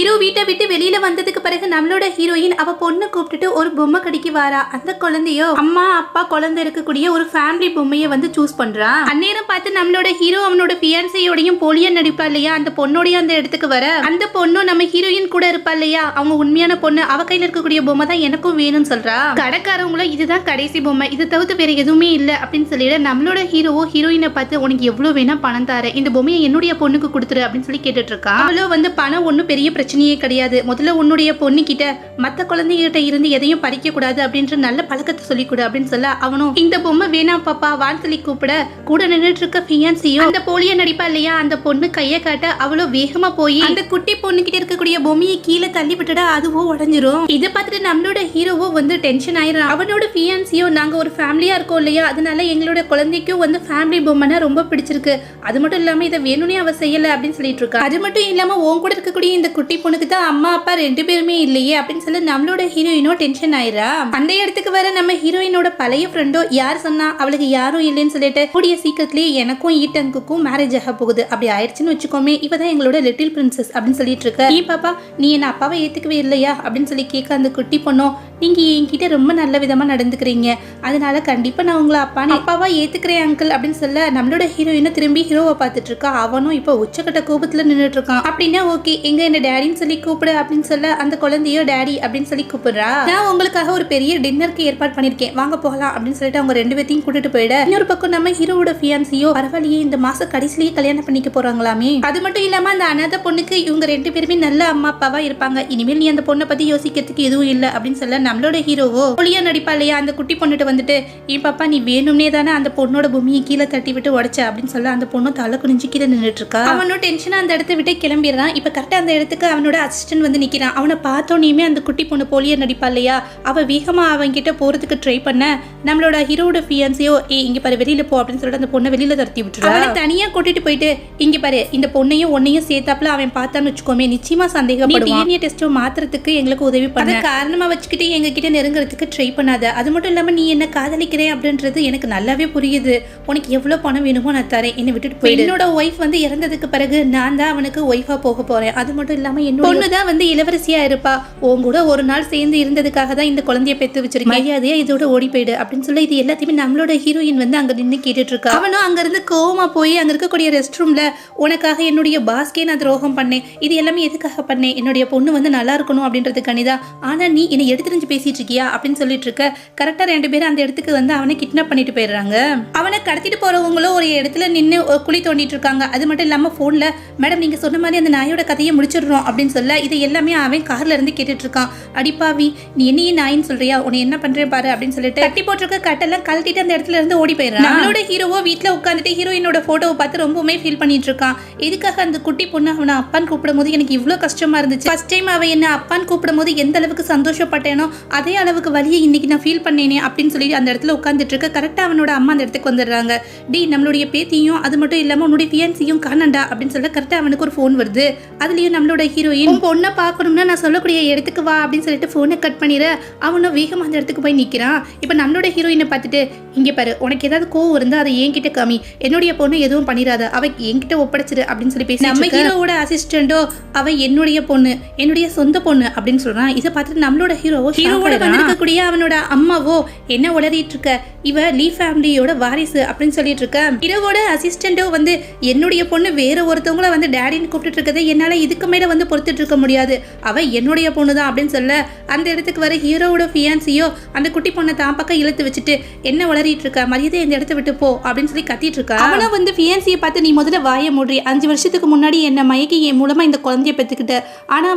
Hero வீட்டை விட்டு வெளியில வந்ததுக்கு பிறகு நம்மளோட ஹீரோயின் அவ பொண்ணு கூப்பிட்டுட்டு ஒரு பொம்மை கடைக்கு வாரா. அந்த குழந்தையோ அம்மா அப்பா குழந்தை இருக்கக்கூடிய ஒரு ஃபேமிலி பொம்மையை வந்து சூஸ் பண்றா. அந்நேரம் பார்த்து நம்மளோட ஹீரோ அவனோட பியான்சியோடையும் போலியா நடிப்பா இல்லையா, அந்த பொண்ணோடைய அந்த இடத்துக்கு வர அந்த பொண்ணும் நம்ம ஹீரோயின் கூட இருப்பா இல்லையா, அவங்க உண்மையான பொண்ணு, அவ கையில இருக்கக்கூடிய பொம்மை தான் எனக்கும் வேணும்னு சொல்றா. கடைக்காரவங்களும் இதுதான் கடைசி பொம்மை, இது தவிர்த்து வேற எதுவுமே இல்ல அப்படின்னு சொல்லிட நம்மளோட ஹீரோவோ ஹீரோயினை பார்த்து உனக்கு எவ்வளவு வேணா பணம் தார, இந்த பொம்மையை என்னுடைய பொண்ணுக்கு கொடுத்துரு அப்படின்னு சொல்லி கேட்டுட்டு இருக்கா. அவ்வளோ வந்து பணம் ஒன்னும் பெரிய பிரச்சனையே கிடையாது, முதல்ல உன்னுடைய பொண்ணு கிட்ட மத்த குழந்தைகிட்ட இருந்து எதையும் பறிக்க கூடாது அப்படின்ற நல்ல பழக்கத்தை சொல்லி கொடு அப்படின்னு சொல்ல அவனும் இந்த பொம்மை வேணாம் பாப்பா வான்னு சொல்லி கூப்பிட கூட நின்றுட்டு இருக்க ஃபியான்சியும் அந்த போலியா நடிப்பா இல்லையா அந்த பொண்ணு கையை காட்ட அவ்வளோ வேகமா போய் அந்த குட்டி பொண்ணு கிட்ட இருக்கக்கூடிய பொம்மையை கீழே தள்ளி விட்டுடா, அதுவோ உடஞ்சிரும். இதை பார்த்துட்டு நம்மளோட ஹீரோவோ வந்து டென்ஷன் ஆயிடும். அவனோட ஃபியான்சியோ நாங்க ஒரு ஃபேமிலியா இருக்கோம் இல்லையா, அதனால எங்களோட குழந்தைக்கும் வந்து ஃபேமிலி பொம்மைனா ரொம்ப பிடிச்சிருக்கு, அது மட்டும் இல்லாம இதை வேணும்னே அவ செய்யல அப்படின்னு சொல்லிட்டு இருக்கா. அது மட்டும் இல்லாம உன் கூட இருக்கக்கூடிய இந்த குட்டி பொண்ணுக்கு தான் அம்மா அப்பா ரெண்டு பேருமே இல்லையே அப்படின்னு சொல்லி நம்மளோட ஹீரோயினோ டென்ஷன் ஆயிரா. அந்த இடத்துக்கு வர நம்ம ஹீரோயினோட பழைய ஃப்ரெண்டோ யார் சொன்னா அவளுக்கு யாரும் இல்லைன்னு சொல்லிட்டு கூடிய சீக்கிரத்திலேயே எனக்கும் ஈட்டனுக்கும் மேரேஜ் ஆக போகுது, அப்படி ஆயிடுச்சுன்னு வச்சுக்கோமே, இவதான் எங்களோட லிட்டில் பிரின்சஸ் அப்படின்னு சொல்லிட்டு இருக்க. நீ பாப்பா நீ என்ன அப்பாவை ஏத்துக்கவே இல்லையா அப்படின்னு சொல்லி கேட்க அந்த குட்டி பொண்ணோ நீங்க என்கிட்ட ரொம்ப நல்ல விதமா நடந்துக்கிறீங்க, அதனால கண்டிப்பா நான் உங்களை அப்பாவா ஏத்துக்கிறேன் அங்கிள் அப்படின்னு சொல்ல நம்மளோட ஹீரோயினை திரும்பி ஹீரோவை பார்த்துட்டு இருக்கா. அவனும் இப்போ உச்சக்கட்ட கோபத்துல நின்றுட்டு இருக்கான். அப்படின்னா ஓகே எங்க என்ன டேடின்னு சொல்லி கூப்பிடு அப்படின்னு சொல்ல அந்த குழந்தையோ டேடி அப்படின்னு சொல்லி கூப்பிடுறா. நான் உங்களுக்காக ஒரு பெரிய டின்னருக்கு ஏற்பாடு பண்ணிருக்கேன், வாங்க போகலாம் அப்படின்னு சொல்லிட்டு அவங்க ரெண்டு பேத்தையும் கூட்டிட்டு போயிட இன்னொரு பக்கம் நம்ம ஹீரோவோட ஃபியான்சியோ பரவாயில்லையே இந்த மாசம் கடைசிலேயே கல்யாணம் பண்ணிக்க போறாங்களாமே, அது மட்டும் இல்லாம அந்த அனாதை பொண்ணுக்கு இவங்க ரெண்டு பேருமே நல்ல அம்மா அப்பாவா இருப்பாங்க, இனிமேல் நீ அந்த பொண்ணை பத்தி யோசிக்கிறதுக்கு எதுவும் இல்லை அப்படின்னு சொல்ல நம்மளோட ஹீரோவோ ஒளியா நடிப்பா இல்லையா அந்த குட்டி பொண்ணுட்டு வந்துட்டு ஏன் பாப்பா நீ வேணும்னே தானே அந்த பொண்ணோட பூமியை கீழே தட்டி விட்டு உடைச்ச அப்படின்னு சொல்ல அந்த பொண்ணு தலை குனிஞ்சு கீழே நின்றுட்டு இருக்கா. அவனோட டென்ஷனா அந்த இடத்த விட்டு கிளம்பிடுறான். இப்ப கரெக்டா அந்த இடத்துக்கு அவனோட அசிஸ்டன்ட் வந்து நிக்கிறான். அவனை பார்த்தோன்னே அந்த குட்டி பொண்ணு போலியா நடிப்பா இல்லையா, அவ வேகமா அவன் கிட்ட போறதுக்கு ட்ரை பண்ண நம்மளோட ஹீரோட ஃபியான்சியோ இங்க பாரு வெளியில போ அப்படின்னு சொல்லிட்டு அந்த பொண்ணை வெளியில துரத்தி விட்டுருவா. அவனை தனியா கூட்டிட்டு போயிட்டு இங்க பாரு இந்த பொண்ணையும் ஒன்னையும் சேர்த்தாப்புல அவன் பார்த்தான்னு வச்சுக்கோமே நிச்சயமா சந்தேகப்படுவான், டிஎன்ஏ டெஸ்ட் மாத்துறதுக்கு எங்களுக்கு உதவி பண்ண காரணமா வச்சுக்கிட்டு எங்க கிட்ட நெருங்குறதுக்கு ட்ரை பண்ணாத, அது மட்டும் இல்லாம நீ என்ன காதலிக்கிறேன் அப்படின்றது எனக்கு நல்லாவே புரியுது, உனக்கு எவ்வளவு பணம் வேணுமோ நான் தரேன், என்ன விட்டுட்டு போயிடு. என்னோட ஒய்ஃப் வந்து இறந்ததுக்கு பிறகு நான் தான் அவனுக்கு ஒய்ஃபா போக போறேன், அது மட்டும் இல்லாம என்னோட பொண்ணுதான் வந்து இளவரசியா இருப்பா, உன் கூட ஒரு நாள் சேர்ந்து இருந்ததுக்காக தான் இந்த குழந்தைய பெத்து வச்சிருக்கேன், மரியாதையா இதோட ஓடி போயிடு அப்படின்னு சொல்லி இது எல்லாத்தையுமே நம்மளோட ஹீரோயின் வந்து அங்க நின்று கேட்டுட்டு இருக்கா. அவனும் அங்க இருந்து கோவமா போய் அங்க இருக்கக்கூடிய ரெஸ்ட் ரூம்ல உனக்காக என்னுடைய பாஸ்கே நான் துரோகம் பண்ணேன், இது எல்லாமே எதுக்காக பண்ணேன், என்னுடைய பொண்ணு வந்து நல்லா இருக்கணும் அப்படின்றதுக்கானிதான், ஆனா நீ என்னை எடுத்துரிஞ்சு பேசிட்டு இருக்கியா அப்படின்னு சொல்லிட்டு இருக்க. கரெக்டா ரெண்டு பேரும் அந்த இடத்துக்கு வந்து அவனை கிட்னாப் பண்ணிட்டு போயிடுறாங்க. அவனை கடத்திட்டு போறவங்களும் ஒரு இடத்துல நின்று குழி தோண்டிட்டு இருக்காங்க. அது மட்டும் இல்லாம போன்ல மேடம் நீங்க சொன்ன மாதிரி அந்த நாயோட கதையை முடிச்சிடுறோம் அப்படின்னு சொல்ல இது எல்லாமே அவன் கார்ல இருந்து கேட்டுட்டு இருக்கான். அடிப்பாவி நீ என்னையே நாயின்னு சொல்றியா, உன்னை என்ன பண்றேன் பாரு அப்படின்னு சொல்லிட்டு கட்டி போட்டிருக்க கட்டெல்லாம் கழட்டிட்டு அந்த இடத்துல இருந்து ஓடி போயிடுறான். நம்மளோட ஹீரோவோ வீட்டுல உட்காந்துட்டு ஹீரோயினோட போட்டோவை பார்த்து ரொம்பவுமே ஃபீல் பண்ணிட்டு இருக்கான். எதுக்காக அந்த குட்டி பொண்ணு அவனை அப்பான்னு கூப்பிடும் போது எனக்கு இவ்வளவு கஷ்டமா இருந்துச்சு, ஃபர்ஸ்ட் டைம் அவன் என்ன அப்பான்னு கூப்பிடும் போது எந்த அளவுக்கு சந்தோஷப்பட்டேனோ அதே அளவுக்கு வலியை இன்னைக்கு நான் ஃபீல் பண்ணேனே அப்படின்னு சொல்லி அந்த இடத்துல உட்காந்துட்டு இருக்க. கரெக்டா அவனோட அம்மா அந்த இடத்துக்கு வந்துடுறாங்க. டி நம்மளுடைய பேத்தியும் அது மட்டும் இல்லாம உன்னுடைய ஃபியான்சியும் காணண்டா அப்படின்னு சொல்ல கரெக்டா அவனுக்கு ஒரு போன் வருது. அதுலயும் நம்மளோட ஹீரோயின் பொண்ணை பார்க்கணும்னா நான் சொல்லக்கூடிய இடத்துக்கு வா அப்படின்னு சொல்லிட்டு போனை கட் பண்ணிட அவனும் வேகமா அந்த இடத்துக்கு போய் நிக்கிறான். இப்ப நம்மளோட ஹீரோயினை பார்த்துட்டு இங்க பாரு உனக்கு ஏதாவது கோவம் இருந்தா அதை என்கிட்ட காமி, என்னுடைய பொண்ணு எதுவும் பண்ணிடாத, அவ என்கிட்ட ஒப்படைச்சிரு அப்படின்னு சொல்லி பேசி நம்ம ஹீரோவோட அசிஸ்டண்டோ அவ என்னுடைய பொண்ணு என்னுடைய சொந்த பொண்ணு அப்படின்னு சொல்றான். இதை பார்த்துட்டு நம்மளோட ஹீரோவோட வந்திருக்கக்கூடிய அவனோட அம்மாவோ என்ன உளறிட்டு இருக்க, இவ லீ ஃபேமிலியோட வாரிசு அப்படின்னு சொல்லிட்டு இருக்க. ஹீரோவோட அசிஸ்டண்டோ வந்து என்னுடைய பொண்ணு வேற ஒருத்தவங்கள வந்து டேடின்னு கூப்பிட்டு இருக்கதை என்னால இதுக்கு மேல வந்து பொறுத்துட்டு இருக்க முடியாது, அவ என்னுடைய பொண்ணு தான் அப்படின்னு சொல்ல அந்த இடத்துக்கு வர ஹீரோவோட ஃபியான்சியோ அந்த குட்டி பொண்ணை தான் பக்கம் இழுத்து வச்சுட்டு என்ன உளறிட்டு இருக்க, மரியாதை இந்த இடத்த விட்டு போ அப்படின்னு சொல்லி கத்திட்டு இருக்கா. அவனா வந்து ஃபியான்சியை பார்த்து நீ முதல்ல வாய மூடி, 5 வருஷத்துக்கு முன்னாடி என்ன மயக்கி என் மூலமா இந்த குழந்தைய பெத்துக்கிட்ட, ஆனா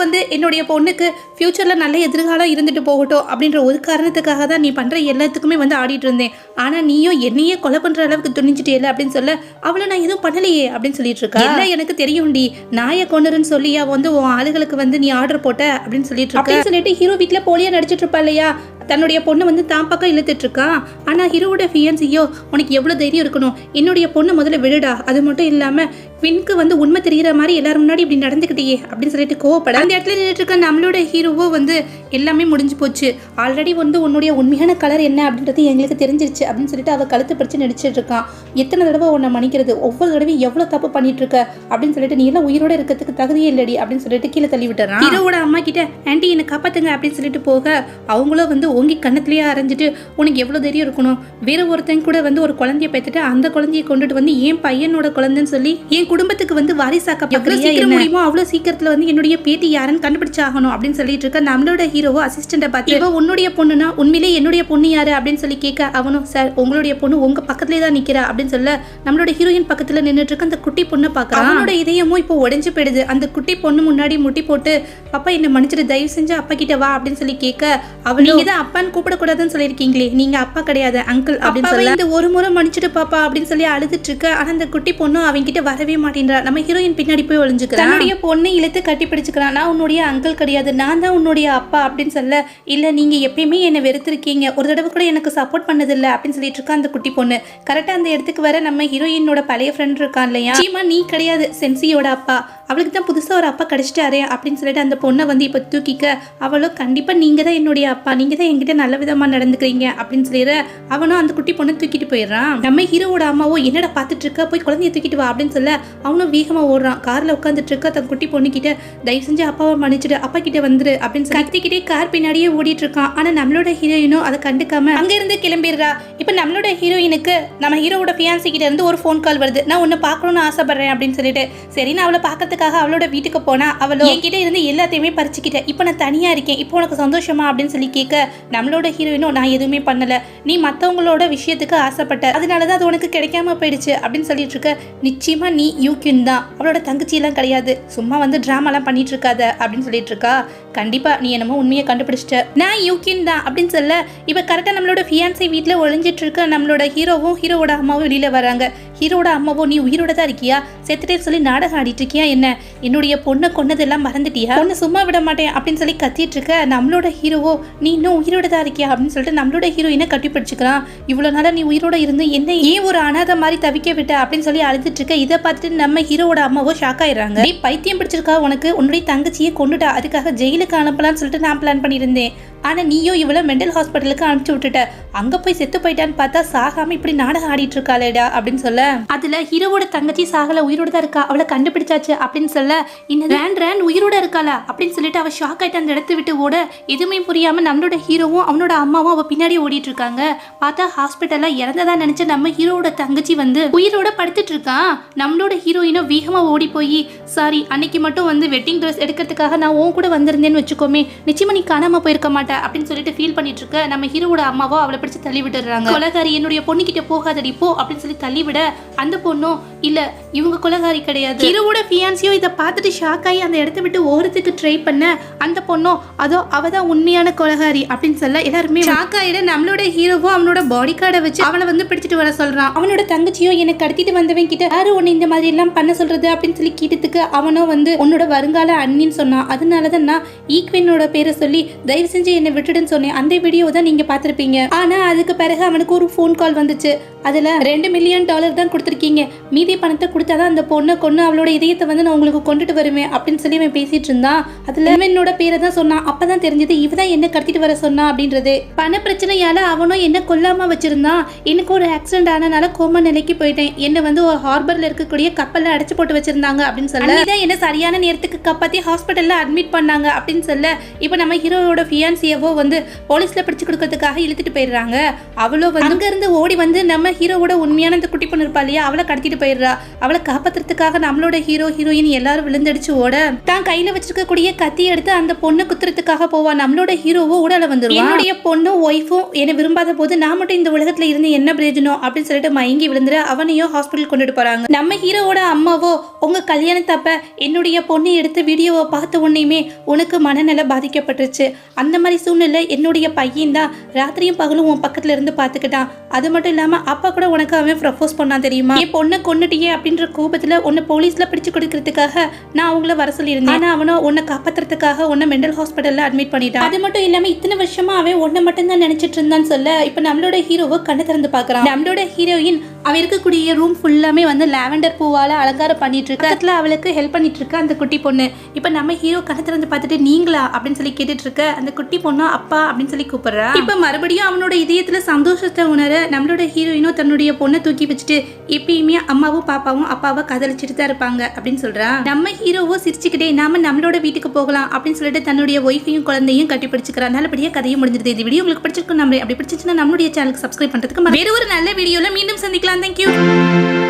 வந்து என்னுடைய பொண்ணுக்கு ஃபியூச்சர்ல நல்ல எதிர்காலம் இருந்துட்டு போகட்டும் அப்படின்ற ஒரு காரணத்துக்காக தான் நீ பண்ற எல்லாத்துக்குமே வந்து ஆடிட்டு இருந்தேன், ஆனா நீயும் என்னையே கொலை பண்ற அளவுக்கு துணிஞ்சிட்டே அப்படின்னு சொல்ல அவளை நான் எதுவும் பண்ணலையே அப்படின்னு சொல்லிட்டு இருக்கா. எல்லாம் எனக்கு தெரியும்டி, நாயை கொண்டுருன்னு சொல்லியா வந்து உன் ஆளுகளுக்கு வந்து நீ ஆர்டர் போட்ட அப்படின்னு சொல்லிட்டு இருக்க. அப்படின்னு சொல்லிட்டு ஹீரோ வீட்டுல போலியா நடிச்சிட்டு இருப்பா இல்லையா, தன்னுடைய பொண்ணு வந்து தான் பக்கம் இழுத்துட்டு இருக்கான். ஆனா ஹீரோவோட ஃபியான்சியோ உனக்கு எவ்வளவு தைரியம் இருக்கணும், என்னுடைய பொண்ணு முதல்ல விடுடா, அது மட்டும் இல்லாம வின்க்கு வந்து உண்மை தெரிகிற மாதிரி எல்லாரும் முன்னாடி இப்படி நடந்துக்கிட்டே அப்படின்னு சொல்லிட்டு கோவப்பட அந்த இடத்துல நின்றுட்டு இருக்க நம்மளோட ஹீரோவோ வந்து எல்லாமே முடிஞ்சு போச்சு, ஆல்ரெடி வந்து உன்னுடைய உண்மையான கலர் என்ன அப்படின்றது எங்களுக்கு தெரிஞ்சிருச்சு அப்படின்னு சொல்லிட்டு அவ கழுத்து பிடிச்சு நடிச்சிட்டு இருக்கான். எத்தனை தடவை உன்னை மன்னிக்கிறது, ஒவ்வொரு தடவையும் எவ்வளவு தப்பு பண்ணிட்டு இருக்க அப்படின்னு சொல்லிட்டு நீ எல்லாம் உயிரோட இருக்கிறதுக்கு தகுதியே இல்லடி அப்படின்னு சொல்லிட்டு கீழே தள்ளி விட்டுறான். ஹீரோவோட அம்மா கிட்ட ஆன்ட்டி என்னை காப்பாத்துங்க அப்படின்னு சொல்லிட்டு போக அவங்களும் வந்து ஓங்கி கண்ணத்திலேயே அரைஞ்சிட்டு உனக்கு எவ்வளவு தைரியம் இருக்கணும், வேற ஒருத்தங்க கூட வந்து ஒரு குழந்தைய பெற்றுட்டு அந்த குழந்தைய கொண்டுட்டு வந்து என் பையனோட குழந்தைன்னு சொல்லி என் குடும்பத்துக்கு வந்து வாரிசாக்க எவ்வளவு சீக்கிரம் முடியுமோ அவ்வளவு சீக்கிரத்துல வந்து என்னுடைய பேத்தி யாருன்னு கண்டுபிடிச்சாகணும் அப்படின்னு சொல்லிட்டு இருக்க நம்மளோட ஹீரோவோ அசிஸ்டண்ட பார்த்து இவ உன்னுடைய பொண்ணுனா உண்மையிலே என்னுடைய பொண்ணு யாரு அப்படின்னு சொல்லி கேட்க அவனும் சார் உங்களுடைய பொண்ணு உங்க பக்கத்துலேயே தான் நிக்கிறா அப்படின்னு சொல்ல நம்மளோட ஹீரோயின் பக்கத்துல நின்றுட்டு இருக்க அந்த குட்டி பொண்ணு பார்க்கறான். அவனோட இதயமும் இப்போ உடைஞ்சு போயிடுது. அந்த குட்டி பொண்ணு முன்னாடி முட்டி போட்டு அப்பா என்ன மன்னிச்சிட்டு தயவு செஞ்சு அப்பா கிட்ட வா அப்படின்னு சொல்லி கேட்க அவன் நீங்க தான் அப்பான்னு கூப்பிடக்கூடாதுன்னு சொல்லியிருக்கீங்களே, நீங்க அப்பா கிடையாது அங்கிள் அப்படின்னு சொல்லி இந்த ஒரு முறை மன்னிச்சிட்டு பாப்பா அப்படின்னு சொல்லி அழுதுட்டு இருக்க. ஆனா அந்த குட்டி பொண்ணு அவங்க கிட்ட வரவே மாட்டேன்றா. நம்ம ஹீரோயின் பின்னாடி போய் ஒளிஞ்சுக்கிறான். தன்னுடைய பொண்ணை இழுத்து கட்டி பிடிச்சுக்கிறான். நான் உன்னுடைய அங்கிள் கிடையாது, நான் தான் உன்னுடைய அப்பா அப்படின்னு சொல்ல இல்ல நீங்க எப்பயுமே என்னை வெறுத்திருக்கீங்க, ஒரு தடவை கூட எனக்கு சப்போர்ட் பண்ணதில்லை அப்படின்னு சொல்லிட்டு இருக்கா அந்த குட்டி பொண்ணு. கரெக்டா அந்த இடத்துக்கு வர நம்ம ஹீரோயினோட பழைய ஃப்ரெண்ட் இருக்கான் இல்லையா, சீமா நீ கிடையாது சென்சியோட அப்பா, அவளுக்கு தான் புதுசா ஒரு அப்பா கிடைச்சிட்டாரே அப்படின்னு சொல்லிட்டு அந்த பொண்ணை வந்து இப்ப தூக்கிக்க அவளோ கண்டிப்பா நீங்க தான் என்னுடைய அப்பா, நீங்க தான் என்கிட்ட நல்ல விதமா நடந்துக்கிறீங்க அப்படின்னு சொல்லிடுற. அவனும் அந்த குட்டி பொண்ணை தூக்கிட்டு போயிடுறான். நம்ம ஹீரோவோட அம்மாவோ என்னடா பார்த்துட்டு இருக்க, போய் குழந்தைய தூக்கிட்டு வா அப்படின்னு சொல்ல அவனும் வேகமா ஓடுறான். கார்ல உட்காந்துட்டு இருக்க தன் குட்டி பொண்ணு கிட்ட தயவு செஞ்சு அப்பாவை மன்னிச்சிடு, அப்பா கிட்ட வந்துரு அப்படின்னு சொல்லி கத்திக்கிட்டே கார் பின்னாடியே ஓடிட்டு இருக்கான். ஆனா நம்மளோட ஹீரோயினும் அதை கண்டுக்காம அங்க இருந்து கிளம்பிடுறா. இப்ப நம்மளோட ஹீரோயினுக்கு நம்ம ஹீரோவோட ஃபியான்சி கிட்ட இருந்து ஒரு ஃபோன் கால் வருது, நான் உன்னை பார்க்கணும்னு ஆசைப்படுறேன் அப்படின்னு சொல்லிட்டு. சரி நான் அவளை பார்க்கறதுக்காக அவளோட வீட்டுக்கு போனா அவளோ என்கிட்ட இருந்து எல்லாத்தையுமே பறிச்சுக்கிட்டேன், இப்போ நான் தனியா இருக்கேன், இப்போ உனக்கு சந்தோஷமா அப்படின்னு சொல்லி கேட்க நம்மளோட ஹீரோயினும் நான் எதுவுமே பண்ணல, நீ மற்றவங்களோட விஷயத்துக்கு ஆசைப்பட்ட அதனாலதான் அது உனக்கு கிடைக்காம போயிடுச்சு அப்படின்னு சொல்லிட்டு இருக்க. நிச்சயமா நீ யூகின் தான், அவளோட தங்கச்சி எல்லாம் கிடையாது, சும்மா வந்து டிராமாலாம் பண்ணிட்டு இருக்காத அப்படின்னு சொல்லிட்டு இருக்கா. கண்டிப்பா நீ என்னமோ உண்மையை கண்டுபிடிச்சிட்ட, நான் யூகின் தான் அப்படின்னு சொல்ல இப்ப கரெக்டா நம்மளோட ஃபியான்சி வீட்டுல ஒளிஞ்சிட்டு இருக்க நம்மளோட ஹீரோவும் ஹீரோவோட அம்மாவும் வெளியில வராங்க. ஹீரோட அம்மாவும் நீ உயிரோட தான் இருக்கியா, செத்துட்டே சொல்லி நாடகம் ஆடிட்டு இருக்கியா, என்ன என்னுடைய பொண்ணை கொன்னதெல்லாம் மறந்துட்டியா, பொண்ணு சும்மா விட மாட்டேன் அப்படின்னு சொல்லி கத்திட்டு இருக்க. நம்மளோட ஹீரோவோ நீ இன்னும் உயிரோட தான் இருக்கியா அப்படின்னு சொல்லிட்டு நம்மளோட ஹீரோயினை கட்டி பிடிச்சிக்கிறான். இவ்வளவு நாளா நீ உயிரோட இருந்து என்ன ஏன் ஒரு அனாதை மாதிரி தவிக்க விட்ட அப்படின்னு சொல்லி அழுதுட்டு இருக்க. இதை பார்த்துட்டு நம்ம ஹீரோவோட அம்மாவோ ஷாக் ஆயிடுறாங்க. நீ பைத்தியம் பிடிச்சிருக்கா, உனக்கு உன்னுடைய தங்கச்சியை கொண்டுட்டா, அதுக்காக ஜெயிலுக்கு அனுப்பலான்னு சொல்லிட்டு நான் பிளான் பண்ணியிருந்தேன், ஆனா நீயோ இவளை மென்டல் ஹாஸ்பிட்டலுக்கு அனுப்பிச்சு விட்டுட்ட, அங்க போய் செத்து போயிட்டான்னு பார்த்தா சாகாம இப்படி நாடகம் ஆடிட்டு இருக்காளேடா அப்படின்னு சொல்ல அதுல ஹீரோவோட தங்கச்சி சாகல உயிரோட தான் இருக்கா, அவளை கண்டுபிடிச்சாச்சு அப்படின்னு சொல்ல இன்னும் உயிரோட இருக்காளா அப்படின்னு சொல்லிட்டு அவ ஷாக் ஆயிட்டு அந்த இடத்து விட்டு ஓட எதுவுமே புரியாம நம்மளோட ஹீரோவும் அவனோட அம்மாவும் அவ பின்னாடி ஓடிட்டு இருக்காங்க. பார்த்தா ஹாஸ்பிட்டல்ல இறந்ததா நினைச்ச நம்ம ஹீரோவோட தங்கச்சி வந்து உயிரோட படுத்துட்டு இருக்கான். நம்மளோட ஹீரோயினும் வேகமா ஓடி போய் சாரி அன்னைக்கு மட்டும் வந்து வெட்டிங் ட்ரெஸ் எடுக்கிறதுக்காக நான் உன் கூட வந்திருந்தேன்னு வச்சுக்கோமே, நிச்சயமா நீ காணாம போயிருக்க மாட்டேன் அப்படின்னு சொல்லிட்டு ஃபீல் பண்ணிட்டு இருக்க. நம்ம ஹீரோவோட அம்மாவோ அவளை பிடிச்சு தள்ளி விட்டுறாங்க. கொலகாரி என்னுடைய பொண்ணு கிட்ட போகாதடி போ அப்படின்னு சொல்லி தள்ளி விட அந்த பொண்ணும் இல்ல இவங்க கொலகாரி கிடையாது. ஹீரோவோட ஃபியான்சியோ இதை பார்த்துட்டு ஷாக் ஆகி அந்த இடத்த விட்டு ஓரத்துக்கு ட்ரை பண்ண அந்த பொண்ணும் அதோ அவதான் உண்மையான கொலகாரி அப்படின்னு சொல்ல எல்லாருமே ஷாக் ஆயிட. நம்மளோட ஹீரோவோ அவனோட பாடி கார்டை வச்சு அவளை வந்து பிடிச்சிட்டு வர சொல்றான். அவனோட தங்கச்சியோ என்னை கடத்திட்டு வந்தவன் கிட்ட யாரு உன்னை இந்த மாதிரி எல்லாம் பண்ண சொல்றது அப்படின்னு சொல்லி கேட்டதுக்கு அவனோ வந்து உன்னோட வருங்கால அண்ணின்னு சொன்னான், அதனாலதான் நான் ஈக்வினோட பேரை சொல்லி தயவு செஞ்சு என்னை விட்டுடுன்னு சொன்னேன். அந்த வீடியோ தான் நீங்க பாத்திருப்பீங்க. ஆனா அதுக்கு பிறகு அவனுக்கு ஒரு ஃபோன் கால் வந்துச்சு, அதுல $2 மில்லியன் தான் கொடுத்துருக்கீங்க, மீதி பணத்தை கொடுத்தாதான் அந்த பொண்ணை கொண்டு அவளோட இதயத்தை வந்து நான் உங்களுக்கு கொண்டுட்டு வருவேன் அப்படின்னு சொல்லி அவன் பேசிட்டு இருந்தான். அதுல என்னோட பேரை தான் சொன்னான். அப்பதான் தெரிஞ்சது இவதான் என்ன கடத்திட்டு வர சொன்னா அப்படின்றது. பண பிரச்சனையால அவனும் என்ன கொல்லாம வச்சிருந்தான். எனக்கு ஒரு ஆக்சிடென்ட் ஆனனால கோமா நிலைக்கு போயிட்டேன், என்ன வந்து ஒரு ஹார்பர்ல இருக்கக்கூடிய கப்பல்ல அடைச்சு போட்டு வச்சிருந்தாங்க அப்படின்னு சொல்ல இதான் என்ன சரியான நேரத்துக்கு காப்பாத்தி ஹாஸ்பிட்டல்ல அட்மிட் பண்ணாங்க அப்படின்னு சொல்ல இப்ப நம்ம ஹீரோவோட ஃபியான்சியவோ வந்து போலீஸ்ல பிடிச்சு கொடுக்கறதுக்காக இழுத்துட்டு போயிடுறாங்க. அவளோ அங்க இருந்து ஓடி வந்து நம்ம ஹீரோவோட உண்மையான அந்த குட்டி பொண்ணு இருப்பா இல்லையா, அவளை கடத்திட்டு போயிடுறா. அவளை காப்பாத்துறதுக்காக நம்மளோட ஹீரோ ஹீரோயின் எல்லாரும் விழுந்தடிச்சு ஓட தான் கையில வச்சிருக்கக்கூடிய கத்தி எடுத்து அந்த பொண்ணு குத்துறதுக்காக போவா. நம்மளோட ஹீரோவோ உடல வந்துருவா. என்னுடைய பொண்ணும் ஒய்ஃபும் என்ன விரும்பாத போது நான் மட்டும் இந்த உலகத்துல இருந்து என்ன பிரயோஜனம் அப்படின்னு சொல்லிட்டு மயங்கி விழுந்துற அவனையும் ஹாஸ்பிட்டல் கொண்டுட்டு போறாங்க. நம்ம ஹீரோவோட அம்மாவோ உங்க கல்யாணத்தப்ப என்னுடைய பொண்ணு எடுத்து வீடியோவை பார்த்த உடனேயுமே உனக்கு மனநல பாதிக்கப்பட்டுருச்சு, அந்த மாதிரி சூழ்நிலை என்னுடைய பையன் தான் ராத்திரியும் பகலும் உன் பக்கத்துல இருந்து பாத்துக்கிட்டான், அது மட்டும் இல்லாம அப்ப அப்பா கூட உனக்கு அவன் ப்ரப்போஸ் பண்ணான் தெரியுமா? என் பொண்ணை கொன்னுட்டியே அப்படின்ற கோபத்துல உன்னை போலீஸ்ல பிடிச்சு கொடுக்கறதுக்காக நான் அவங்கள வர சொல்லியிருந்தேன். ஆனா அவனும் உன்னை காப்பாத்துறதுக்காக உன்னை மெண்டல் ஹாஸ்பிட்டல்ல அட்மிட் பண்ணிட்டான். அது மட்டும் இல்லாம இத்தனை வருஷமா அவன் உன்னை மட்டும் தான் நினைச்சிட்டு இருந்தான்னு சொல்ல இப்ப நம்மளோட ஹீரோவை கண்ணை திறந்து பாக்குறான். நம்மளோட ஹீரோயின் அவ இருக்கக்கூடிய ரூம் ஃபுல்லாமே வந்து லாவெண்டர் பூவால அலங்காரம் பண்ணிட்டு இருக்கு. பக்கத்துல அவளுக்கு ஹெல்ப் பண்ணிட்டு இருக்க அந்த குட்டி பொண்ணு. இப்ப நம்ம ஹீரோ கண்ணை திறந்து பார்த்துட்டு நீங்களா அப்படின்னு சொல்லி கேட்டுட்டு இருக்க அந்த குட்டி பொண்ணு அப்பா அப்படின்னு சொல்லி கூப்பிடுறா. இப்ப மறுபடியும் அவனோட இதயத்துல சந்தோஷத்தை உணர நம்மளோட ஹீரோயினும் தன்னுடைய பொண்ணை தூக்கி வச்சுட்டு எப்பயுமே அம்மாவும் பாப்பாவும் அப்பாவை காதலிச்சுட்டு தான் இருப்பாங்க அப்படின்னு சொல்றா. நம்ம ஹீரோவோ சிரிச்சுக்கிட்டே நாம நம்மளோட வீட்டுக்கு போகலாம் அப்படின்னு சொல்லிட்டு தன்னுடைய ஒய்ஃபையும் குழந்தையும் கட்டி பிடிச்சுக்கிறா. நல்லபடியா கதையும் முடிஞ்சிருது. இந்த வீடியோ உங்களுக்கு பிடிச்சிருக்கும். நம்ம அப்படி பிடிச்சிச்சுன்னா நம்மளுடைய சேனலுக்கு சப்ஸ்கிரைப் பண்றதுக்கு வேற ஒரு நல்ல வீடியோல மீண்டும் சந்திக்கலாம். Thank you.